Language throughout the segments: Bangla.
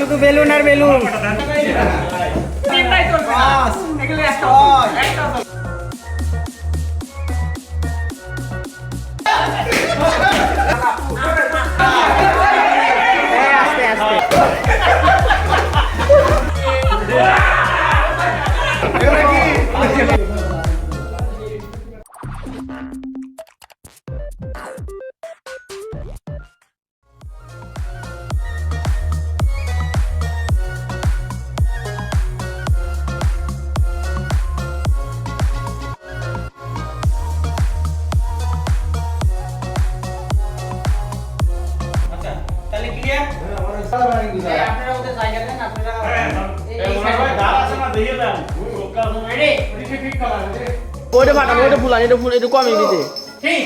শুধু বেলুন আর বেলুন। আস্তে আস্তে আপনারা ওদের জায়গা দেন, আপনারা ওইটা পাঠাবো, ওইটা ফুলান, এটা ফুল একটু কমই দিতে। ঠিক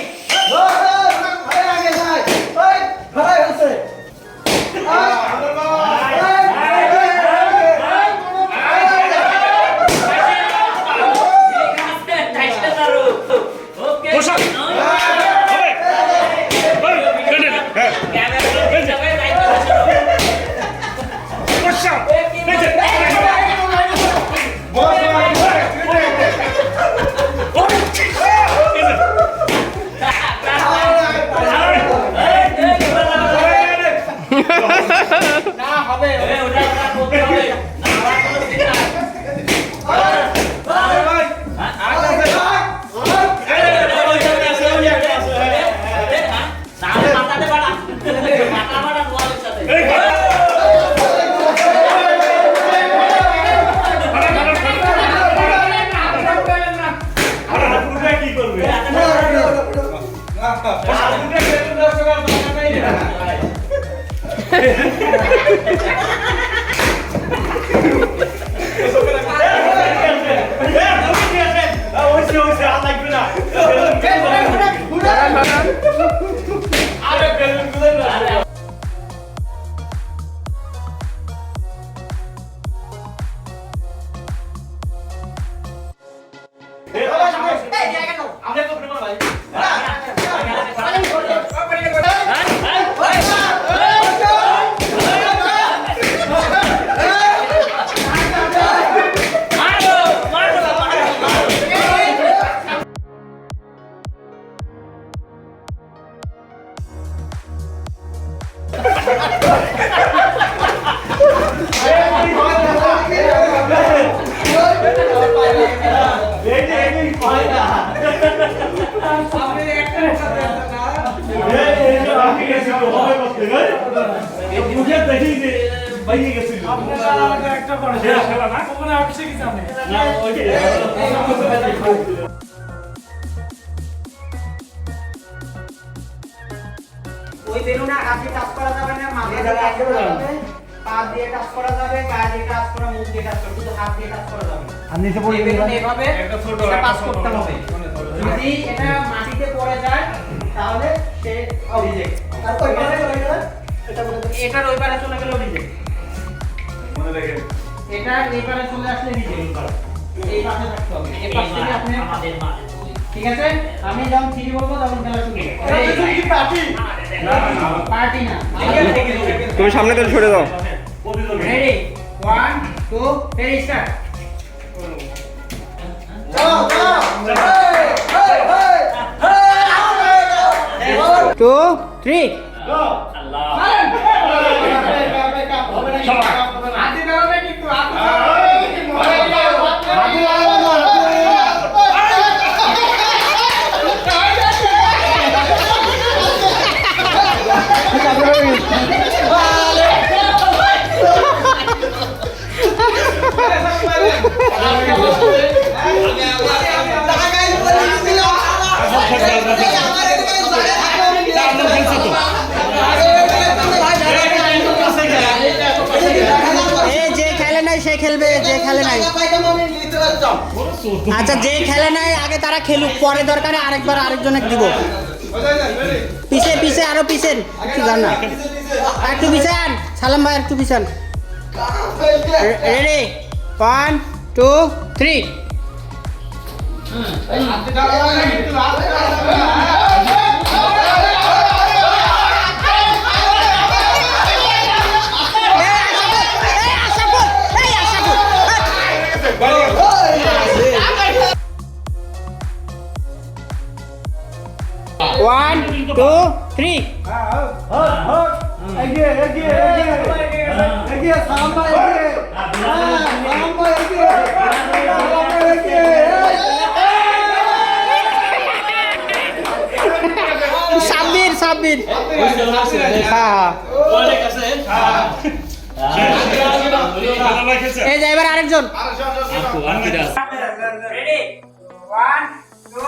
ওই বেলুনে হাতে টাচ করা যাবে না, মাথা দিয়ে টাচ করা যাবে, পা দিয়ে টাচ করা যাবে, গা দিয়ে টাচ করা, মুখ দিয়ে টাচ করা, শুধু হাত দিয়ে টাচ করা যাবে। আর নিচে পড়ে বেলুন এভাবে এটা পাস করতে হবে। যদি এটা মাটিতে পড়ে যায় তাহলে সে রিজেক্ট। আর ওই পারে চলে গেল, এটা ওই পারে চলে গেল রিজেক্ট। মনে রাখেন এটা এই পারে চলে আসলে রিজেক্ট। এই পাশে থাকতে হবে, এই পাশ থেকে আপনি আমাদের মাঝে। ঠিক আছে, আমি যখন 3 বলবো তখন খেলা শুরু হবে। এটা কি পার্টি? না পার্টি না, তুমি সামনে থেকে সরে দাও। Ready 1 2 3 start. চলো চলো 2 3 গো। আল্লাহ আদি দাঁড়াবে কিন্তু সে খেলবে, যে খেলে নাই। আচ্ছা যে খেলে নাই আগে তারা খেলুক, পরে দরকারে আরেকবার আরেকজনের দিব। পিছে পিছে আরো পিছেন, একটু যান না, একটু পিছান সালাম ভাই, একটু পিছান। রেডি 1 2 3। 1 2 3 সাব্বির সাব্বির হ্যাঁ এই যে এবার আরেকজন রেডি 1 2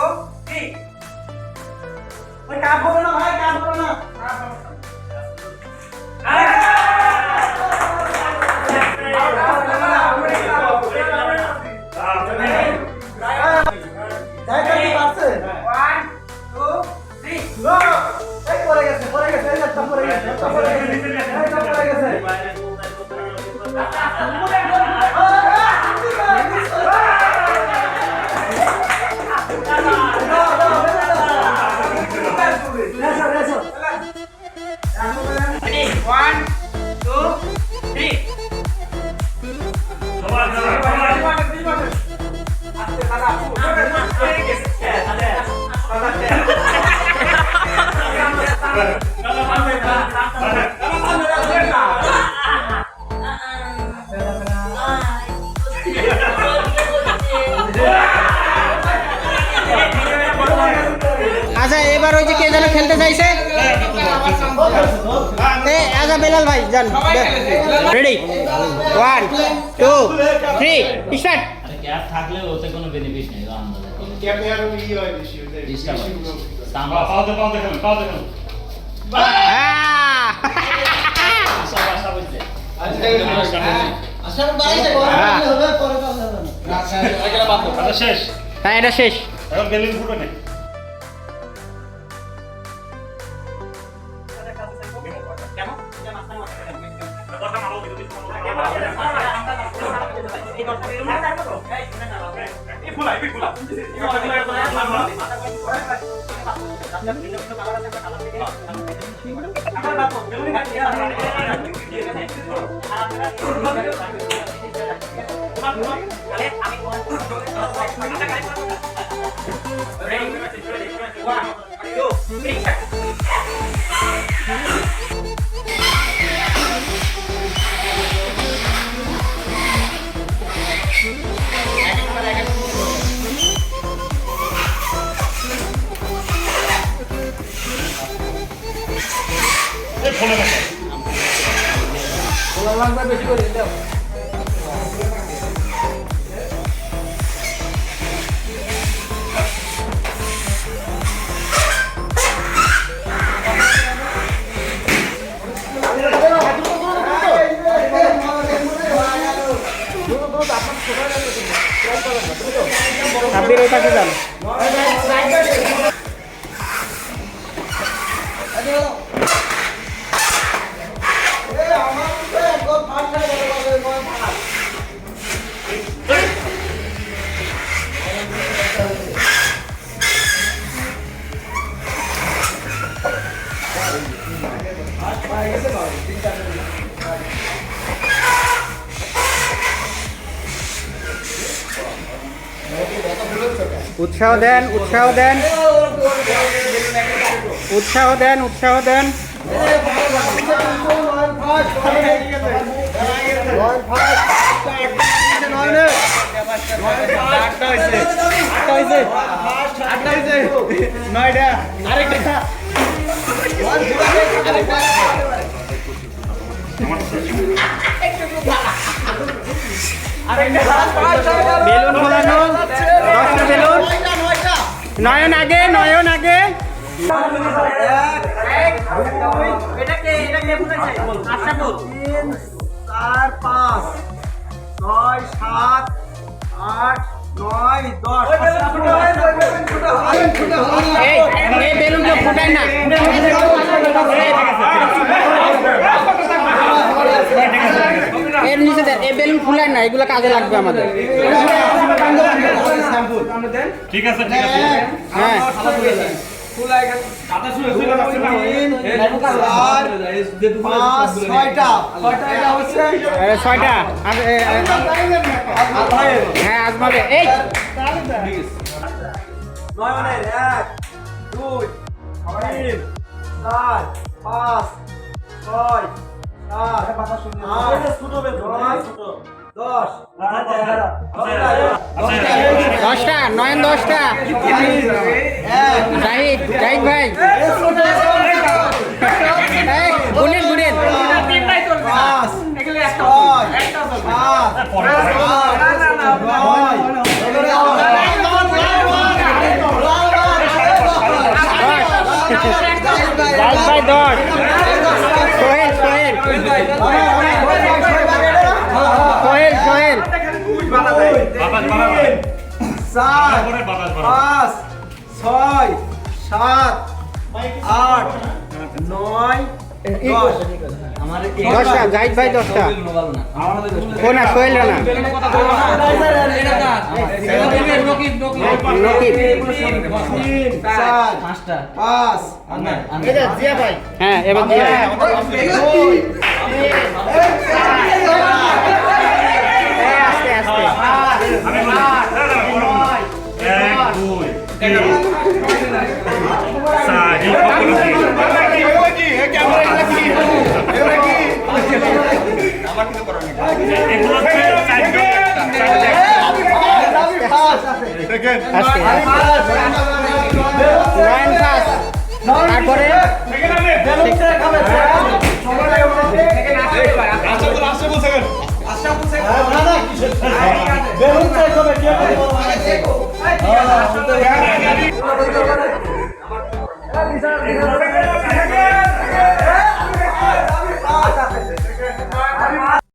3 ওই কাপ হলো না ভাই কাপ হলো না আচ্ছা এবার ওই যে কে যেন খেলতে চাইছে আচ্ছা বেলাল ভাই যান রেডি 1 2 3 স্টার্ট ক্যাপ থাকলে ওতে কোনো বেনিফিট নেই ক্যাপে আর ই হয় বেশি ডিস্টার্ব হয় সামনে পাও দেখুন আশা বুঝতে শেষ হ্যাঁ এটা শেষ এখন বেলুন ফুটো নেই সাব্বির ওই পাশে যান উৎসাহ দেন উৎসাহ দেন উৎসাহ দেন উৎসাহ দেন বেলুন ফোলানো 10টা বেলুন নয়ন আগে নয়ন আগে এটা কে ফুটাইছে আচ্ছা বল 3 4 5 6 7 8 9 10 এই বেলুনটা ফুটাই না এর নিচে দেন এই বেলুন ফুলাই না এগুলো কাজে লাগবে আমাদের ঠিক আছে ঠিক আছে হ্যাঁ ছয়টা হ্যাঁ আজমাবে এই 9 1 2 দশটা নয়ন 10টা জাহিদ জাহিদ ভাই এই, গুনেন গুনেন জাহিদ ভাই 10 সোহেল সোহেল সোহেল সোহেল দশটা জাহিদ ভাই 10টা কোন আর সোহেল রানা নকিব হ্যাঁ এবার জিয়া আস্তে আস্তে আস্তে নয়ন ফাস তারপরে